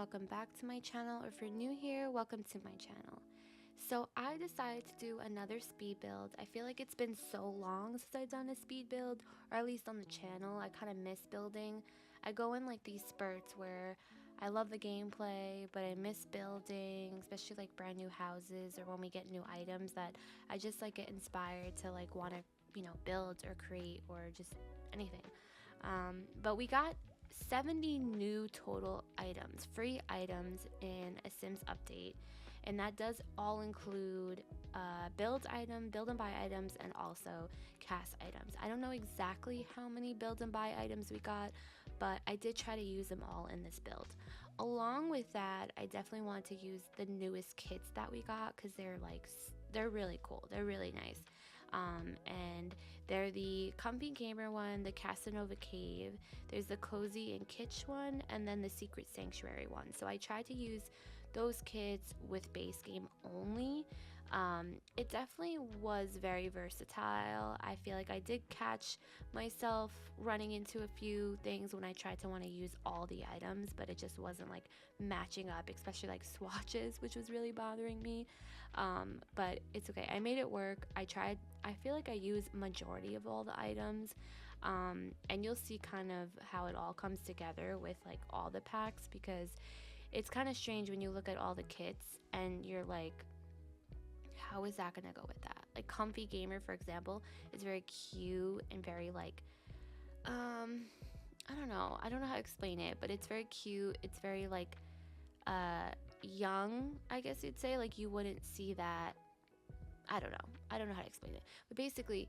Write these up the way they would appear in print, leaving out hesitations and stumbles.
welcome back to my channel, or if you're new here, welcome to my channel. So I decided to do another speed build. I feel like it's been so long since I've done a speed build, or at least on the channel. I kind of miss building. I go in like these spurts where I love the gameplay, but I miss building, especially like brand new houses or when we get new items that I just like get inspired to like want to, build or create or just anything. But we got 70 new total items, free items in a Sims update, and that does all include build and buy items, and also cast items. I don't know exactly how many build and buy items we got, but I did try to use them all in this build. Along with that, I definitely wanted to use the newest kits that we got because they're really cool. They're really nice. And they're the Comfy Gamer one, the Casanova Cave, there's the Cozy and Kitsch one, and then the Secret Sanctuary one. So I tried to use those kits with base game only. It definitely was very versatile. I feel like I did catch myself running into a few things when I tried to want to use all the items, but it just wasn't like matching up, especially like swatches, which was really bothering me. But it's okay. I made it work. I tried. I feel like I used majority of all the items. And you'll see kind of how it all comes together with like all the packs, because it's kind of strange when you look at all the kits and you're like, how is that gonna go with that? Like Comfy Gamer, for example, is very cute and very like, I don't know how to explain it, but it's very cute. It's very like young, I guess you'd say. Like you wouldn't see that. I don't know how to explain it, but basically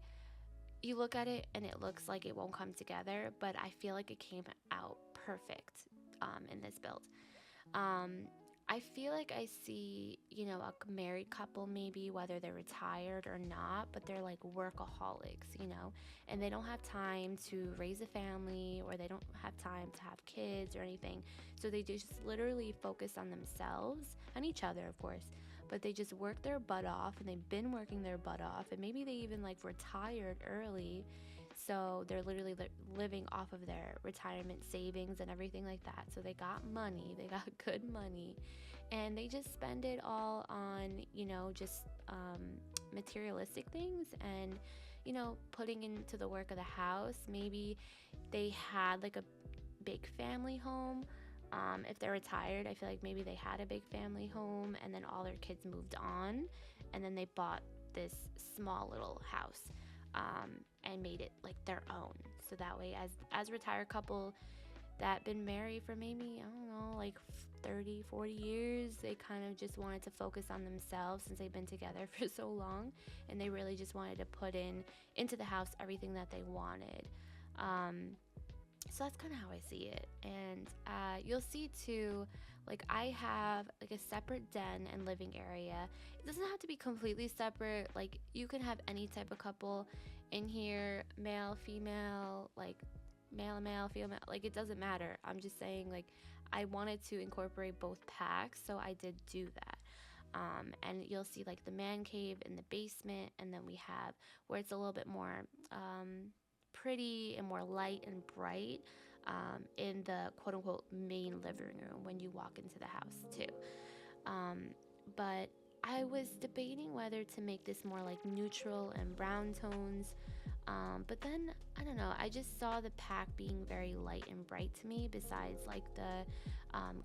you look at it and it looks like it won't come together, but I feel like it came out perfect in this build. I feel like I see, a married couple maybe, whether they're retired or not, but they're like workaholics, and they don't have time to raise a family, or they don't have time to have kids or anything. So they just literally focus on themselves and each other, of course, but they just work their butt off, and they've been working their butt off, and maybe they even like retired early. So they're literally living off of their retirement savings and everything like that. So they got money, they got good money, and they just spend it all on, just materialistic things and, putting into the work of the house. Maybe they had like a big family home. If they're retired, I feel like maybe they had a big family home and then all their kids moved on, and then they bought this small little house. And made it like their own. So that way, as a retired couple that been married for maybe, I don't know, like 30, 40 years, they kind of just wanted to focus on themselves since they've been together for so long, and they really just wanted to put into the house everything that they wanted. So that's kind of how I see it. And you'll see too, like I have like a separate den and living area. It doesn't have to be completely separate. Like you can have any type of couple in here, male, female, like male, female, like it doesn't matter. I'm just saying, like, I wanted to incorporate both packs, so I did do that. And you'll see like the man cave in the basement, and then we have where it's a little bit more pretty and more light and bright in the quote-unquote main living room when you walk into the house too. But I was debating whether to make this more like neutral and brown tones, but then I don't know, I just saw the pack being very light and bright to me, besides like the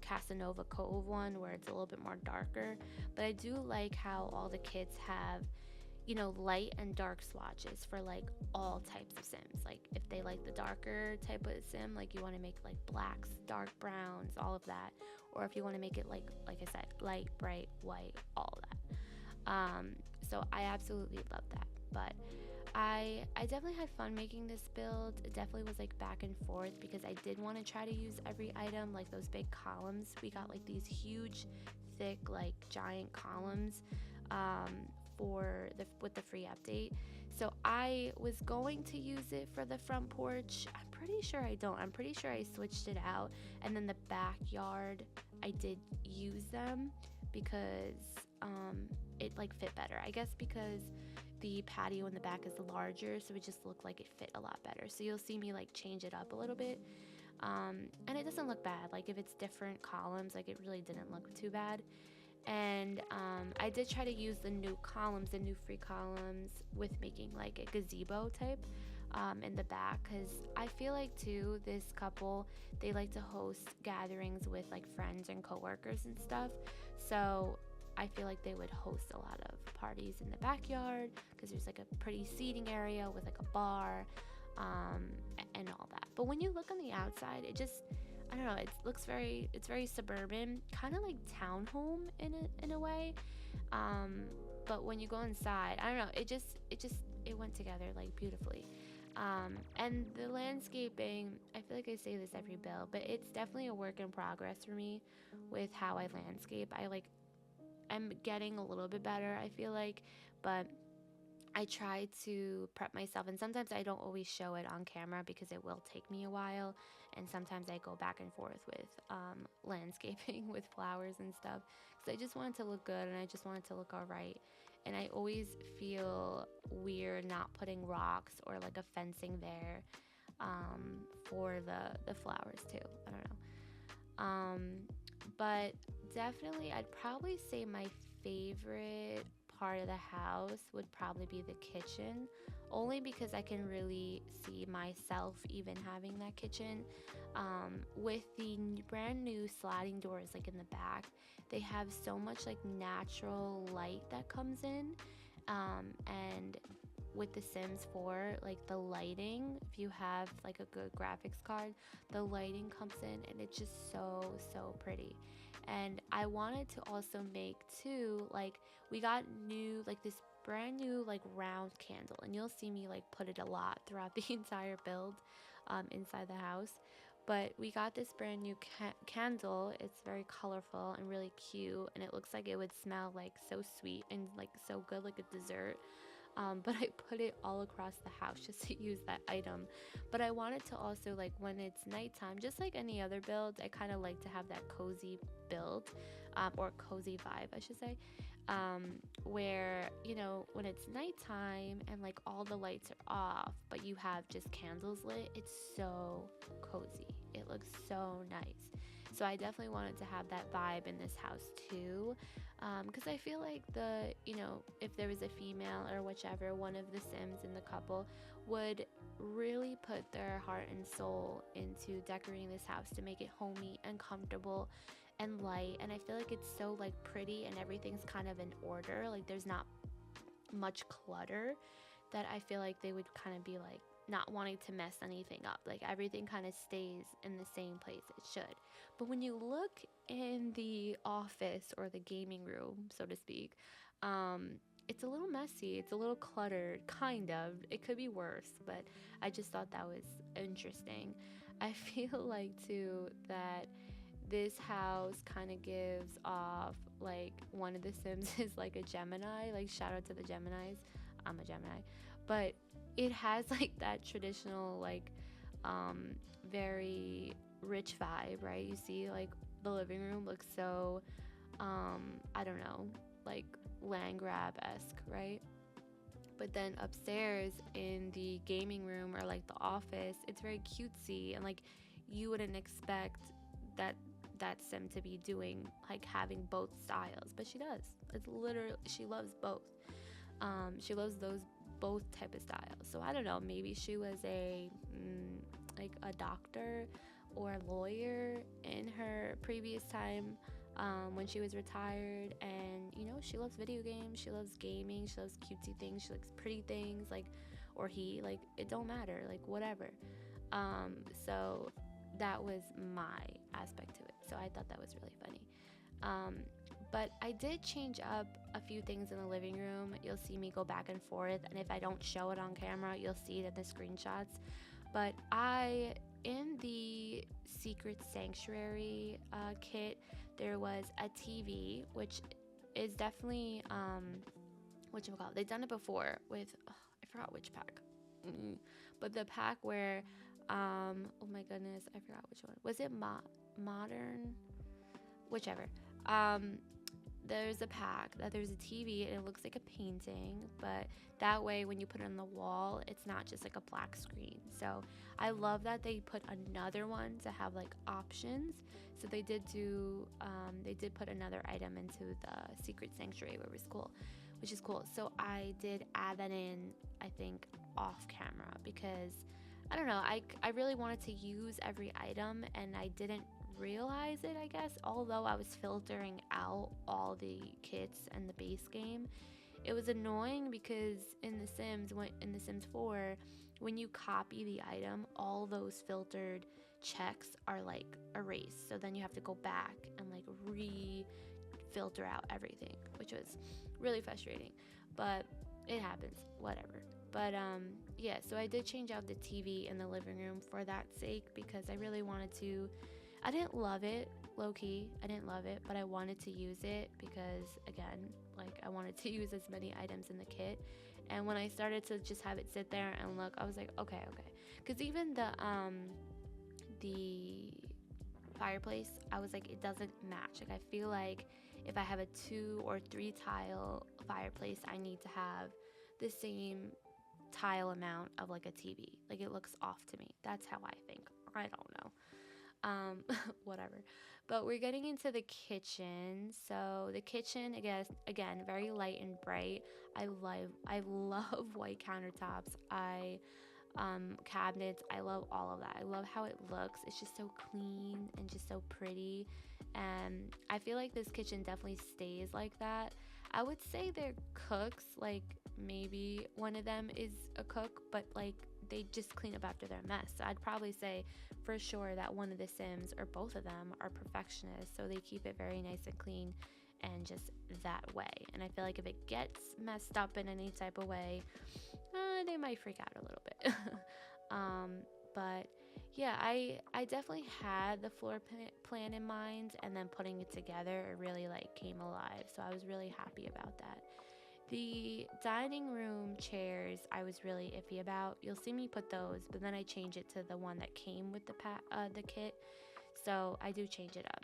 Casanova Cove one where it's a little bit more darker. But I do like how all the kits have, light and dark swatches for like all types of Sims. Like if they like the darker type of Sim, like you want to make like blacks, dark browns, all of that, or if you want to make it like I said, light, bright, white, all of that. So I absolutely love that. But I definitely had fun making this build. It definitely was like back and forth because I did want to try to use every item, like those big columns. We got like these huge, thick, like giant columns with the free update. So I was going to use it for the front porch. I'm pretty sure I don't. I'm pretty sure I switched it out. And then the backyard, I did use them because it like fit better. I guess because the patio in the back is larger, so it just looked like it fit a lot better. So you'll see me like change it up a little bit. And it doesn't look bad. Like if it's different columns, like it really didn't look too bad. And I did try to use the new columns, the new free columns, with making like a gazebo type in the back, because I feel like too this couple, they like to host gatherings with like friends and coworkers and stuff. So I feel like they would host a lot of parties in the backyard because there's like a pretty seating area with like a bar, um, and all that. But when you look on the outside, it just, I don't know, it's very suburban, kind of like townhome in a way. Um, but when you go inside, I don't know, it went together like beautifully. And the landscaping, I feel like I say this every build, but it's definitely a work in progress for me with how I landscape. I'm getting a little bit better, I feel like, but I try to prep myself, and sometimes I don't always show it on camera because it will take me a while. And sometimes I go back and forth with landscaping with flowers and stuff because I just want it to look good and I just want it to look all right. And I always feel weird not putting rocks or like a fencing there for the flowers too. I don't know. But definitely, I'd probably say my favorite part of the house would probably be the kitchen, only because I can really see myself even having that kitchen. With the brand new sliding doors, like in the back, they have so much like natural light that comes in. And with the Sims 4, like the lighting, if you have like a good graphics card, the lighting comes in and it's just so pretty. And I wanted to also make too, like we got new, like this brand new like round candle, and you'll see me like put it a lot throughout the entire build inside the house. But we got this brand new candle. It's very colorful and really cute, and it looks like it would smell like so sweet and like so good, like a dessert. But I put it all across the house just to use that item. But I wanted to also, like, when it's nighttime, just like any other build, I kind of like to have that cozy build, or cozy vibe, I should say, where, you know, when it's nighttime and like all the lights are off, but you have just candles lit, it's so cozy. It looks so nice. So I definitely wanted to have that vibe in this house too, because I feel like if there was a female or whichever one of the Sims in the couple would really put their heart and soul into decorating this house to make it homey and comfortable and light. And I feel like it's so like pretty and everything's kind of in order. Like there's not much clutter, that I feel like they would kind of be like not wanting to mess anything up. Like everything kind of stays in the same place it should. But when you look in the office or the gaming room, so to speak, it's a little messy. It's a little cluttered, kind of. It could be worse, but I just thought that was interesting. I feel like too that this house kind of gives off like one of the Sims is like a Gemini. Like shout out to the Geminis. I'm a Gemini, but it has like that traditional like very rich vibe, right? You see like the living room looks so I don't know, like land grab-esque, right? But then upstairs in the gaming room or like the office, it's very cutesy, and like you wouldn't expect that sim to be doing like having both styles, but she does. It's literally, she loves both. She loves those both type of styles. So I don't know, maybe she was like a doctor or a lawyer in her previous time, when she was retired, and she loves video games, she loves gaming, she loves cutesy things, she likes pretty things, like, or he, like, it don't matter, like whatever. So that was my aspect to it, so I thought that was really funny. But I did change up a few things in the living room. You'll see me go back and forth, and if I don't show it on camera, you'll see it in the screenshots. But in the Secret Sanctuary kit, there was a TV, which is definitely, whatchamacallit, they've done it before with, I forgot which pack. But the pack where, oh my goodness, I forgot which one. Was it modern? Whichever. there's a pack that there's a TV and it looks like a painting, but that way when you put it on the wall, it's not just like a black screen. So I love that they put another one to have like options. So they did put another item into the secret sanctuary, which was cool, which is cool. So I did add that in, I think, off camera because I don't know, I really wanted to use every item and I didn't realize it, I guess, although I was filtering out all the kits and the base game. It was annoying because in the Sims 4, when you copy the item, all those filtered checks are like erased. So then you have to go back and like re-filter out everything, which was really frustrating. But it happens, whatever. But yeah, so I did change out the TV in the living room for that sake because I really wanted to. I didn't love it, low key. I didn't love it, but I wanted to use it because, again, like I wanted to use as many items in the kit. And when I started to just have it sit there and look, I was like, okay. Because even the fireplace, I was like, it doesn't match. Like I feel like if I have a 2 or 3 tile fireplace, I need to have the same tile amount of like a TV. Like it looks off to me. That's how I think. I don't know. Whatever. But we're getting into the kitchen. So the kitchen again, very light and bright. I love white countertops. Cabinets. I love all of that. I love how it looks. It's just so clean and just so pretty. And I feel like this kitchen definitely stays like that. I would say they're cooks, like maybe one of them is a cook, but like they just clean up after their mess. So I'd probably say for sure that one of the Sims or both of them are perfectionists, so they keep it very nice and clean and just that way. And I feel like if it gets messed up in any type of way, they might freak out a little bit. But yeah, I definitely had the floor plan in mind, and then putting it together, it really like came alive. So I was really happy about that. The dining room chairs, I was really iffy about. You'll see me put those, but then I change it to the one that came with the kit. So I do change it up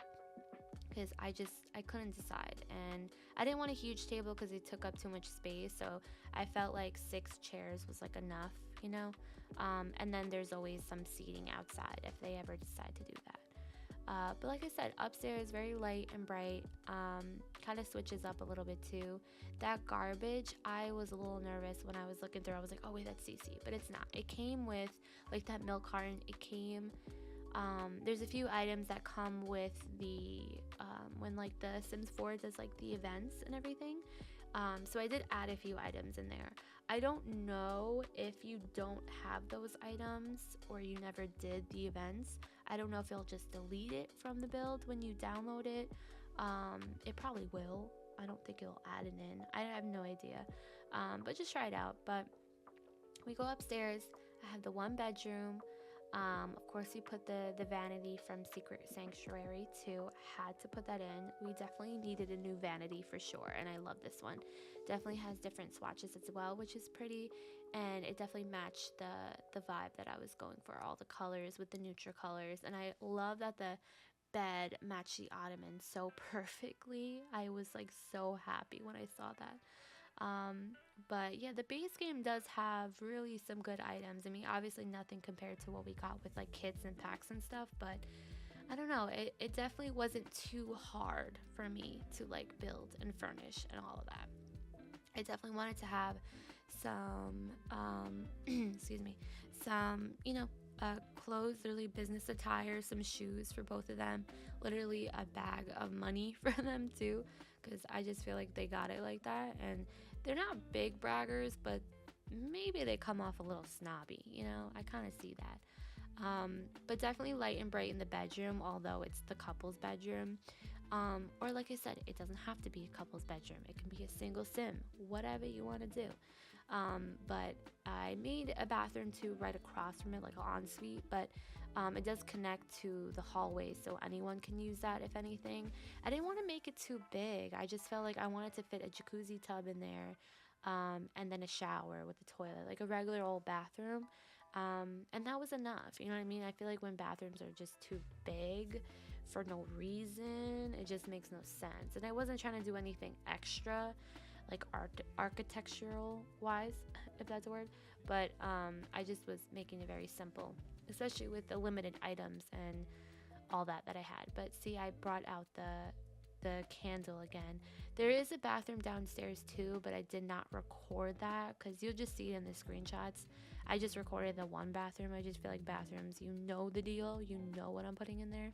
because I couldn't decide, and I didn't want a huge table because it took up too much space. So I felt like 6 chairs was like enough, you know. And then there's always some seating outside if they ever decide to do that. But like I said, upstairs, very light and bright. Kind of switches up a little bit too. That garbage, I was a little nervous when I was looking through. I was like, oh wait, that's CC, but it's not. It came with like that milk carton. It came. There's a few items that come with the when like the Sims 4 does like the events and everything. So I did add a few items in there. I don't know if you don't have those items or you never did the events. I don't know if it'll just delete it from the build when you download it. It probably will. I don't think it'll add it in. I have no idea. But just try it out. But we go upstairs. I have the 1 bedroom. Of course, we put the vanity from Secret Sanctuary too. Had to put that in. We definitely needed a new vanity for sure, and I love this one. Definitely has different swatches as well, which is pretty, and it definitely matched the vibe that I was going for. All the colors with the neutral colors, and I love that the bed matched the ottoman so perfectly. I was like so happy when I saw that. But yeah, the base game does have really some good items. I mean, obviously nothing compared to what we got with like kits and packs and stuff, but I don't know, it definitely wasn't too hard for me to like build and furnish and all of that. I definitely wanted to have some excuse me, some, clothes, literally business attire, some shoes for both of them, literally a bag of money for them too, because I just feel like they got it like that. And they're not big braggers, but maybe they come off a little snobby, I kind of see that. But definitely light and bright in the bedroom, although it's the couple's bedroom. Or like I said, it doesn't have to be a couple's bedroom. It can be a single sim, whatever you want to do. But I made a bathroom too right across from it, like an ensuite, but it does connect to the hallway, so anyone can use that if anything. I didn't want to make it too big. I just felt like I wanted to fit a jacuzzi tub in there, and then a shower with a toilet, like a regular old bathroom. And that was enough. You know what I mean? I feel like when bathrooms are just too big for no reason, it just makes no sense. And I wasn't trying to do anything extra, like architectural wise, if that's a word. But I just was making it very simple, especially with the limited items and all that I had. But see, I brought out the candle again. There is a bathroom downstairs too, but I did not record that because you'll just see it in the screenshots. I just recorded the one bathroom. I just feel like bathrooms, you know the deal, you know what I'm putting in there,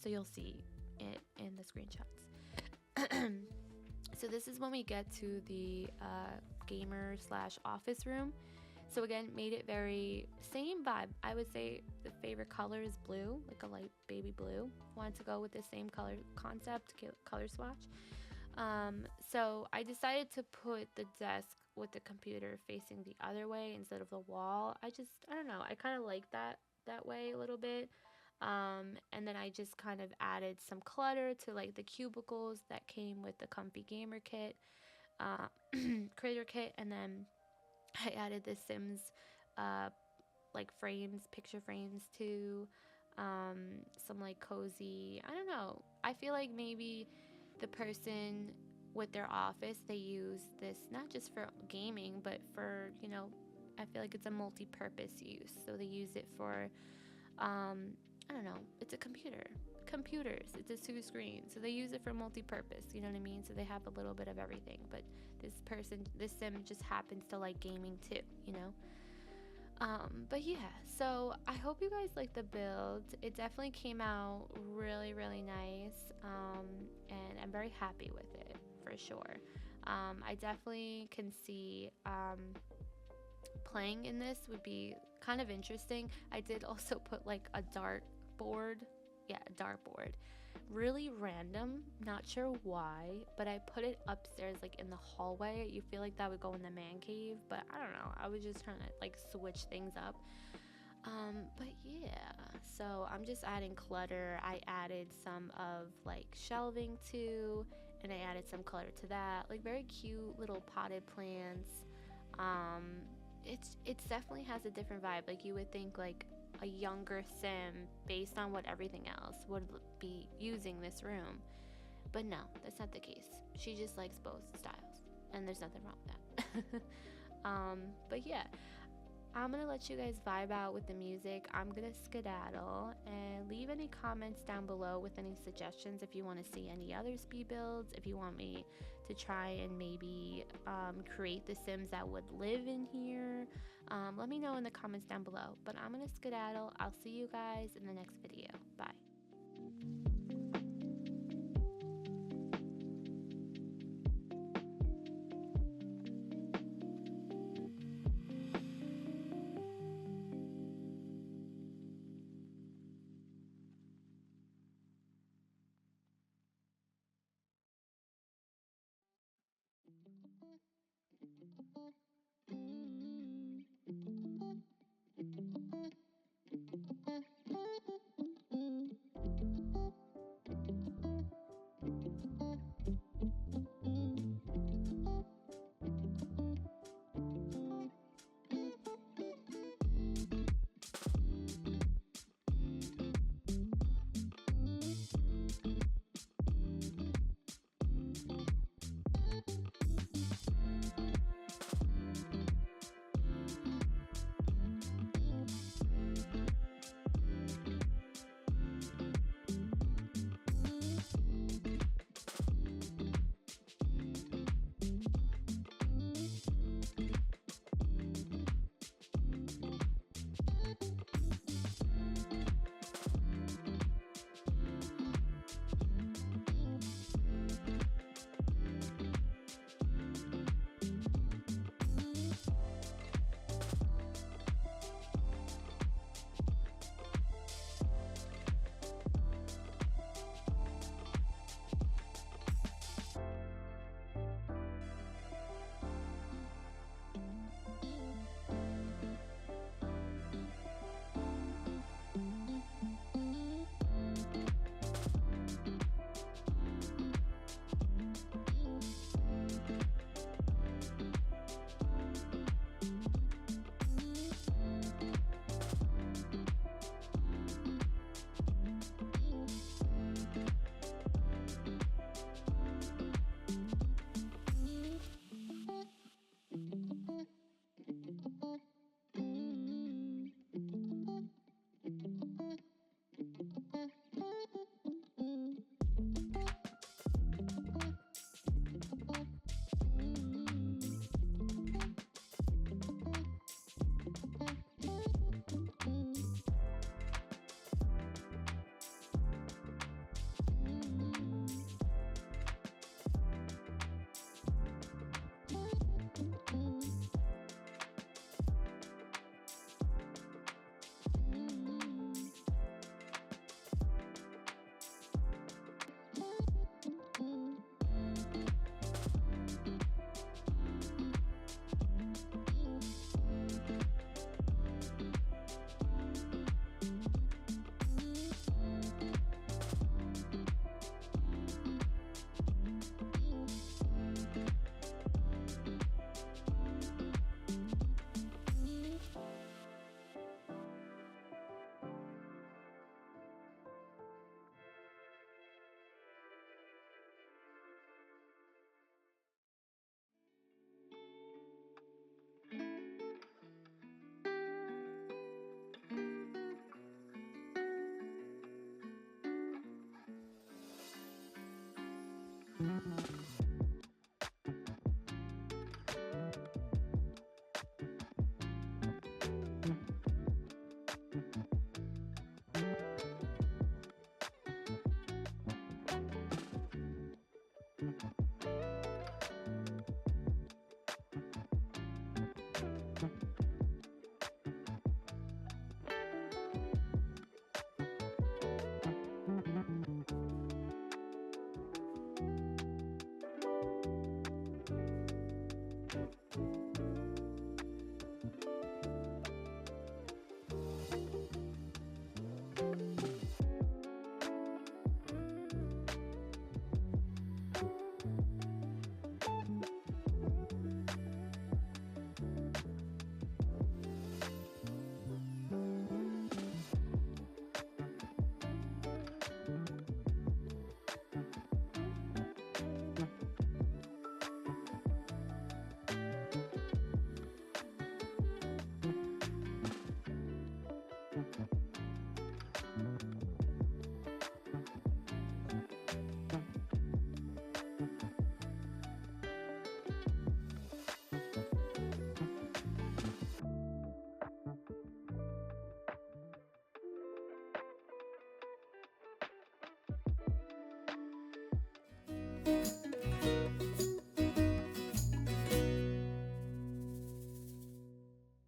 so you'll see it in the screenshots. So this is when we get to the gamer slash office room. So again, made it very same vibe. I would say the favorite color is blue, like a light baby blue. Wanted to go with the same color concept, color swatch. So I decided to put the desk with the computer facing the other way instead of the wall. I don't know, I kind of like that way a little bit. And then I just kind of added some clutter to like the cubicles that came with the comfy gamer kit, uh, creator kit, and then I added the Sims uh, like frames, picture frames too. Some like cozy, I don't know. I feel like maybe the person with their office, they use this not just for gaming, but for, I feel like it's a multi-purpose use. So they use it for, I don't know, it's a computers, it's a two screen, so they use it for multi-purpose, you know what I mean? So they have a little bit of everything, but this sim just happens to like gaming too, you know? But yeah, so I hope you guys like the build. It definitely came out really, really nice, and I'm very happy with it for sure. I definitely can see playing in this would be kind of interesting. I did also put like a dart board. Yeah, a dartboard. Really random, not sure why, but I put it upstairs like in the hallway. You feel like that would go in the man cave, but I don't know. I was just trying to like switch things up. But yeah, so I'm just adding clutter. I added some of like shelving too, and I added some clutter to that. Like very cute little potted plants. Um, it's definitely has a different vibe. Like you would think like a younger sim based on what everything else would be using this room. But no, that's not the case. She just likes both styles, and there's nothing wrong with that. But yeah, I'm gonna let you guys vibe out with the music. I'm gonna skedaddle and leave any comments down below with any suggestions if you want to see any other speed builds, if you want me to try and maybe create the Sims that would live in here. Let me know in the comments down below. But I'm gonna skedaddle. I'll see you guys in the next video. Bye.